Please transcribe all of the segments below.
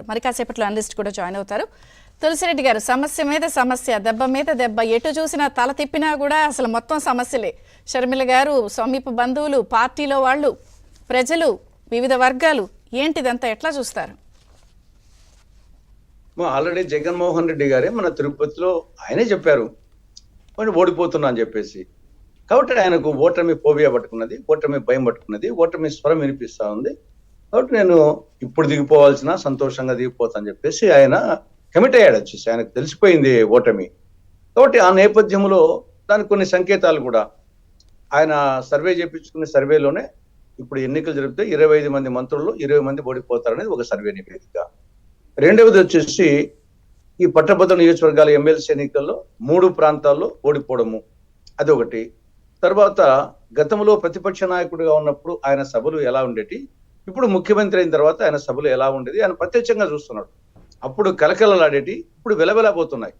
మరి కాసేపట్లో అనలిస్ట్ కూడా జాయిన్ అవుతారు. తులసిరెడ్డి గారు, సమస్య మీద సమస్య, దెబ్బ మీద దెబ్బ, ఎటు చూసినా తల తిప్పినా కూడా అసలు మొత్తం సమస్యలే. షర్మిల గారు, సమీప బంధువులు, పార్టీలో వాళ్ళు, ప్రజలు, వివిధ వర్గాలు, ఏంటిదంతా ఎట్లా చూస్తారు? ఆల్రెడీ జగన్మోహన్ రెడ్డి గారే మన తిరుపతిలో ఆయనే చెప్పారు మరి ఓడిపోతున్నా అని చెప్పేసి. కాబట్టి ఆయనకు ఓటమి ఫోబియా పట్టుకున్నది, ఓటమి భయం పట్టుకున్నది, ఓటమి స్వరం వినిపిస్తా ఉంది. కాబట్టి నేను ఇప్పుడు దిగిపోవాల్సిన సంతోషంగా దిగిపోతా అని చెప్పేసి ఆయన కమిట్ అయ్యాడు. వచ్చేసి ఆయనకు తెలిసిపోయింది ఓటమి. కాబట్టి ఆ నేపథ్యంలో దానికి కొన్ని సంకేతాలు కూడా ఆయన సర్వే చేయించుకునే సర్వేలోనే ఇప్పుడు ఎన్నికలు జరిపితే 25 మంది మంత్రుల్లో 20 మంది ఓడిపోతారనేది ఒక సర్వే నివేదిక. రెండవది వచ్చేసి ఈ పట్టభద్రుల నియోజకవర్గాల ఎమ్మెల్సీ ఎన్నికల్లో 3 ప్రాంతాల్లో ఓడిపోవడము, అదొకటి. తర్వాత గతంలో ప్రతిపక్ష నాయకుడిగా ఉన్నప్పుడు ఆయన సభలు ఎలా ఉండేటి, ఇప్పుడు ముఖ్యమంత్రి అయిన తర్వాత ఆయన సభలు ఎలా ఉండేది ఆయన ప్రత్యక్షంగా చూస్తున్నాడు. అప్పుడు కలకలలాడేటి ఇప్పుడు వెలవెలబోతున్నాయి.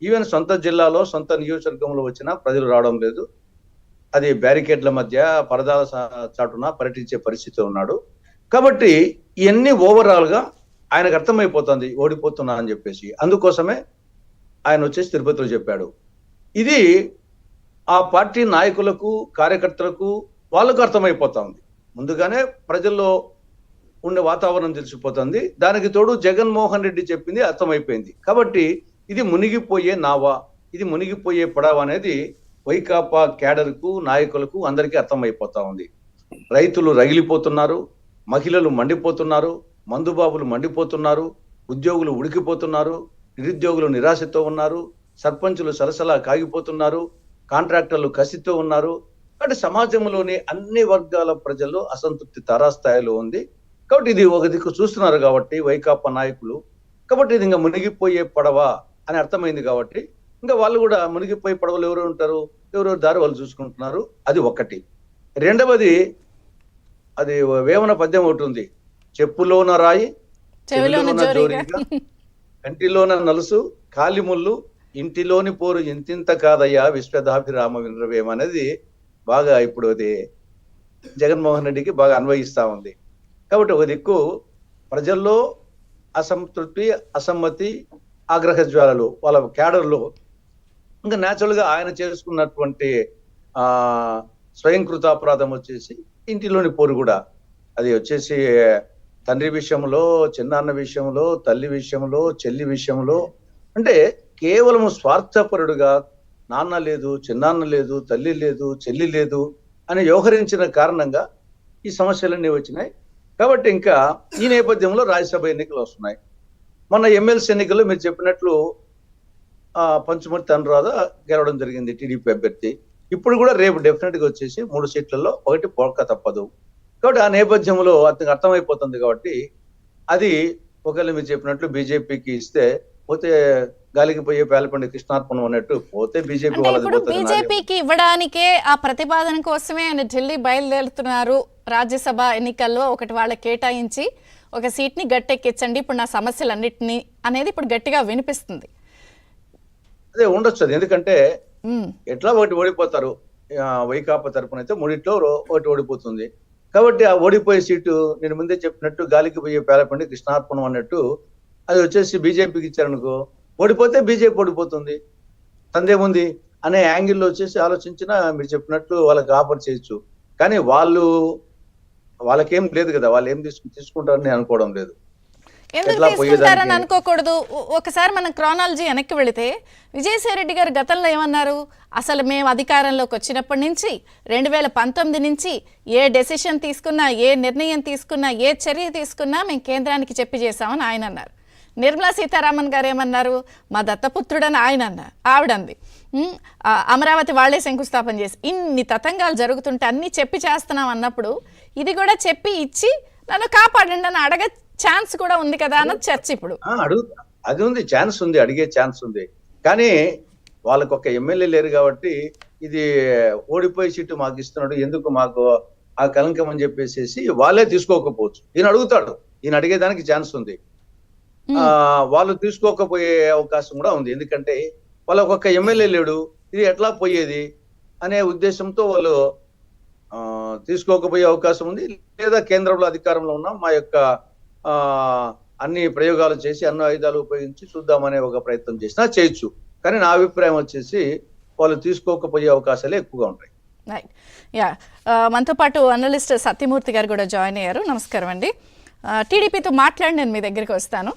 ఈవెన్ సొంత జిల్లాలో సొంత నియోజకవర్గంలో వచ్చినా ప్రజలు రావడం లేదు. అది బ్యారికేడ్ల మధ్య పరదాల చాటున పర్యటించే పరిస్థితి ఉన్నాడు. కాబట్టి ఇవన్నీ ఓవరాల్ గా ఆయనకు అర్థమైపోతుంది ఓడిపోతున్నా అని చెప్పేసి. అందుకోసమే ఆయన వచ్చేసి తిరుపతిలో చెప్పాడు. ఇది ఆ పార్టీ నాయకులకు, కార్యకర్తలకు వాళ్ళకు అర్థమైపోతా ఉంది. ముందుగానే ప్రజల్లో ఉండే వాతావరణం తెలిసిపోతుంది. దానికి తోడు జగన్మోహన్ రెడ్డి చెప్పింది అర్థమైపోయింది. కాబట్టి ఇది మునిగిపోయే నావా, ఇది మునిగిపోయే పడవ అనేది వైకాపా క్యాడర్కు, నాయకులకు అందరికీ అర్థమైపోతా ఉంది. రైతులు రగిలిపోతున్నారు, మహిళలు మండిపోతున్నారు, మందుబాబులు మండిపోతున్నారు, ఉద్యోగులు ఉడికిపోతున్నారు, నిరుద్యోగులు నిరాశతో ఉన్నారు, సర్పంచులు సరసలా కాగిపోతున్నారు, కాంట్రాక్టర్లు కసితో ఉన్నారు. కాబట్టి సమాజంలోని అన్ని వర్గాల ప్రజల్లో అసంతృప్తి తారాస్థాయిలో ఉంది. కాబట్టి ఇది ఒక దిక్కు చూస్తున్నారు కాబట్టి వైకాపా నాయకులు, కాబట్టి ఇది ఇంకా మునిగిపోయే పడవ అని అర్థమైంది. కాబట్టి ఇంకా వాళ్ళు కూడా మునిగిపోయే పడవలు ఎవరు ఉంటారు, ఎవరెవరు దారి వాళ్ళు చూసుకుంటున్నారు. అది ఒకటి. రెండవది, అది వేమన పద్యం ఒకటి ఉంది, చెప్పులోన రాయి చెవిలోన జోరిగా, కంటిలోన నలుసు కాలిముళ్ళు, ఇంటిలోని పోరు ఇంతింత కాదయ్యా విశ్వదాభిరామ వినరవేమ అనేది బాగా ఇప్పుడు అది జగన్మోహన్ రెడ్డికి బాగా అన్వయిస్తా ఉంది. కాబట్టి ఒక దిక్కు ప్రజల్లో అసంతృప్తి, అసమ్మతి, ఆగ్రహ జ్వాలలు వాళ్ళ క్యాడర్లో. ఇంకా న్యాచురల్ గా ఆయన చేసుకున్నటువంటి స్వయంకృతాపరాధం వచ్చేసి ఇంటిలోని పోరు కూడా. అది వచ్చేసి తండ్రి విషయంలో, చిన్నాన్న విషయంలో, తల్లి విషయంలో, చెల్లి విషయంలో, అంటే కేవలం స్వార్థపరుడుగా నాన్న లేదు, చిన్నాన్న లేదు, తల్లి లేదు, చెల్లి లేదు అని వ్యవహరించిన కారణంగా ఈ సమస్యలన్నీ వచ్చినాయి. కాబట్టి ఇంకా ఈ నేపథ్యంలో రాజ్యసభ ఎన్నికలు వస్తున్నాయి. మొన్న ఎమ్మెల్సీ ఎన్నికల్లో మీరు చెప్పినట్లు పంచమర్తి అనురాధ గెలవడం జరిగింది, టీడీపీ అభ్యర్థి. ఇప్పుడు కూడా రేపు డెఫినెట్ గా వచ్చేసి 3 సీట్లలో 1 పోక తప్పదు. కాబట్టి ఆ నేపథ్యంలో అతనికి అర్థమైపోతుంది. కాబట్టి అది ఒకవేళ మీరు చెప్పినట్లు బీజేపీకి ఇస్తే పోతే గాలికి పోయే పేలపండి కృష్ణార్పణం అన్నట్టు పోతే బీజేపీ వాళ్ళది పోతుంది. బీజేపీకి ఇవ్వడానికే ఆ ప్రతిపాదన కోసమే ఆయన ఢిల్లీ బయలుదేరుతున్నారు. రాజ్యసభ ఎన్నికల్లో ఒకటి వాళ్ళకి కేటాయించి ఒక సీట్ ని గట్టెక్కించండి ఇప్పుడు నా సమస్యలన్నిటినీ అనేది ఇప్పుడు గట్టిగా వినిపిస్తుంది. అదే ఉండొచ్చు అది. ఎందుకంటే ఎట్లా ఒకటి ఓడిపోతారు, వైకాపా తరపున అయితే 3 ఒకటి ఓడిపోతుంది. కాబట్టి ఆ ఓడిపోయే సీటు నేను ముందే చెప్పినట్టు గాలికి పోయే పేలపండి కృష్ణార్పణం అన్నట్టు అది వచ్చేసి బీజేపీకి ఇచ్చారనుకో, ఓడిపోతే బీజేపీ ఓడిపోతుంది, తందేముంది అనే యాంగిల్లో వచ్చేసి ఆలోచించినా మీరు చెప్పినట్లు వాళ్ళకి ఆఫర్ చేయొచ్చు. కానీ వాళ్ళకేం లేదు కదా, వాళ్ళు ఏం తీసుకుంటారని అనుకోవడం లేదు. ఎందుకు తీసుకుంటారని అనుకోకూడదు. ఒకసారి మనం క్రానాలజీ వెనక్కి వెళితే విజయసాయి రెడ్డి గారు గతంలో ఏమన్నారు, అసలు మేము అధికారంలోకి వచ్చినప్పటి నుంచి 2019 నుంచి ఏ డెసిషన్ తీసుకున్నా, ఏ నిర్ణయం తీసుకున్నా, ఏ చర్య తీసుకున్నా మేము కేంద్రానికి చెప్పి చేశామని ఆయన అన్నారు. నిర్మలా సీతారామన్ గారు ఏమన్నారు, మా దత్తపుత్రుడని ఆవిడంది. అమరావతి వాళ్లే శంకుస్థాపన చేసి ఇన్ని తతంగాలు జరుగుతుంటే అన్ని చెప్పి చేస్తున్నాం అన్నప్పుడు ఇది కూడా చెప్పి ఇచ్చి నన్ను కాపాడండి అని అడగ ఛాన్స్ కూడా ఉంది కదా అన్నది చర్చ. ఇప్పుడు అది ఉంది, ఛాన్స్ ఉంది, అడిగే ఛాన్స్ ఉంది. కానీ వాళ్ళకు ఒక ఎమ్మెల్యే లేరు కాబట్టి ఇది ఓడిపోయే సీటు మాకు ఇస్తున్నాడు, ఎందుకు మాకు ఆ కలంకం అని చెప్పేసి వాళ్ళే తీసుకోకపోవచ్చు. ఈయన అడుగుతాడు, ఈయన అడిగేదానికి ఛాన్స్ ఉంది. వాళ్ళు తీసుకోకపోయే అవకాశం కూడా ఉంది. ఎందుకంటే వాళ్ళకు ఒక ఎమ్మెల్యే లేడు, ఇది ఎట్లా పోయేది అనే ఉద్దేశంతో వాళ్ళు తీసుకోకపోయే అవకాశం ఉంది. లేదా కేంద్రంలో అధికారంలో ఉన్న మా యొక్క అన్ని ప్రయోగాలు చేసి అన్ని ఆయుధాలు ఉపయోగించి చూద్దామనే ఒక ప్రయత్నం చేసినా చేయొచ్చు. కానీ నా అభిప్రాయం వచ్చేసి వాళ్ళు తీసుకోకపోయే అవకాశాలే ఎక్కువగా ఉంటాయి. రైట్. యా, మనతో పాటు అనలిస్ట్ సత్యమూర్తి గారు కూడా జాయిన్ అయ్యారు. నమస్కారం అండి. టీడీపీతో మాట్లాడి నేను మీ దగ్గరికి వస్తాను.